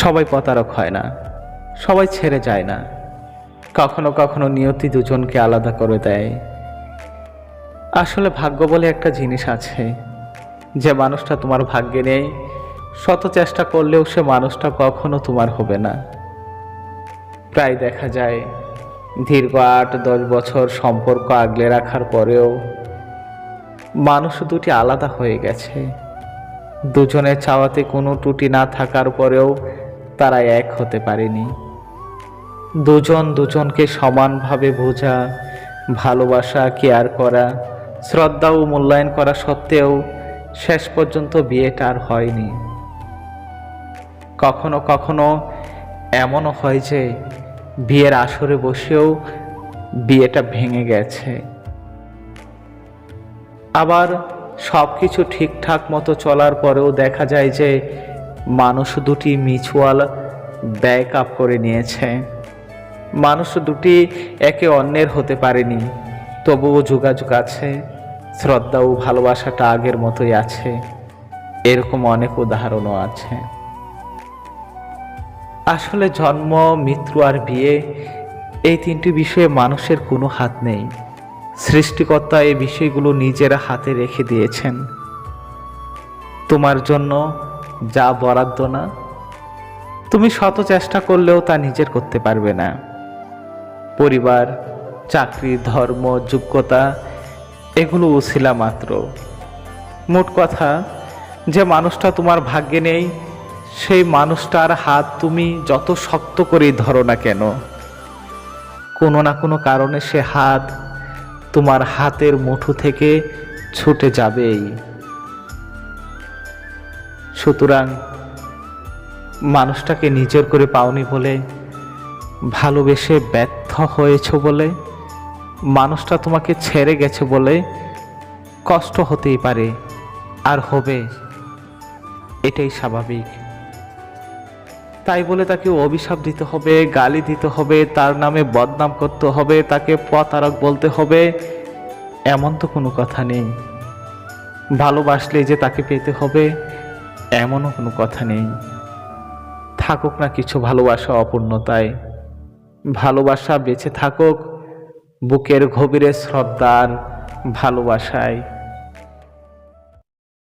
সবাই প্রতারক হয় না, সবাই ছেড়ে যায় না। কখনো কখনো নিয়তি দুজনকে আলাদা করে দেয়। আসলে ভাগ্য বলে একটা জিনিস আছে, যে মানুষটা তোমার ভাগ্যে নেই, শত চেষ্টা করলেও সে মানুষটা কখনো তোমার হবে না। প্রায় দেখা যায় দীর্ঘ 8-10 বছর সম্পর্ক আগলে রাখার পরেও মানুষ দুটি আলাদা হয়ে গেছে। দুজনের চাওয়াতে কোনো ত্রুটি না থাকার পরেও তারা এক হতে পারেনি। দুজন দুজনকে সমানভাবে বোঝা, ভালোবাসা, কেয়ার করা, শ্রদ্ধা ও মূল্যায়ন করা সত্ত্বেও শেষ পর্যন্ত বিয়েটা আর হয়নি। কখনো কখনো এমনও হয় যে বিয়ের আসরে বসেও বিয়েটা ভেঙে গেছে। আবার সব কিছু ঠিকঠাক মতো চলার পরেও দেখা যায় যে মানুষ দুটি মিউচুয়াল ব্রেকআপ করে নিয়েছে। মানুষ দুটি একে অন্যের হতে পারেনি, তবুও যোগাযোগ আছে, শ্রদ্ধা ও ভালোবাসাটা আগের মতোই আছে। এরকম অনেক উদাহরণও আছে। আসলে জন্ম, মৃত্যু আর বিয়ে, এই তিনটি বিষয়ে মানুষের কোনো হাত নেই। সৃষ্টিকর্তা এই বিষয়গুলো নিজের হাতে রেখে দিয়েছেন। তোমার জন্য যা বরাদ্দ না, তুমি শত চেষ্টা করলেও তা নিজের করতে পারবে না। পরিবার, চাকরি, ধর্ম, যোগ্যতা এগুলো উছিলা মাত্র। মোট কথা, যে মানুষটা তোমার ভাগ্যে নেই, সেই মানুষটার হাত তুমি যত শক্ত করেই ধরো না কেন, কোনো না কোনো কারণে সে হাত তোমার হাতের মুঠো থেকে ছুটে যাবেই। সুতরাং মানুষটাকে নিজের করে পাওনি বলে, ভালোবেসে ব্যর্থ হয়েছ বলে, মানুষটা তোমাকে ছেড়ে গেছে বলে কষ্ট হতেই পারে, আর হবে, এটাই স্বাভাবিক। তাই বলে তাকে অভিশাপ দিতে হবে, গালি দিতে হবে, তার নামে বদনাম করতে হবে, তাকে প্রতারক বলতে হবে, এমন তো কোনো কথা নেই। ভালোবাসলে যে তাকে পেতে হবে, এমনও কোনো কথা নেই। থাকুক না কিছু ভালোবাসা অপূর্ণতায়, ভালোবাসা বেঁচে থাকুক বুকের গভীরে শ্রদ্ধার ভালোবাসায়।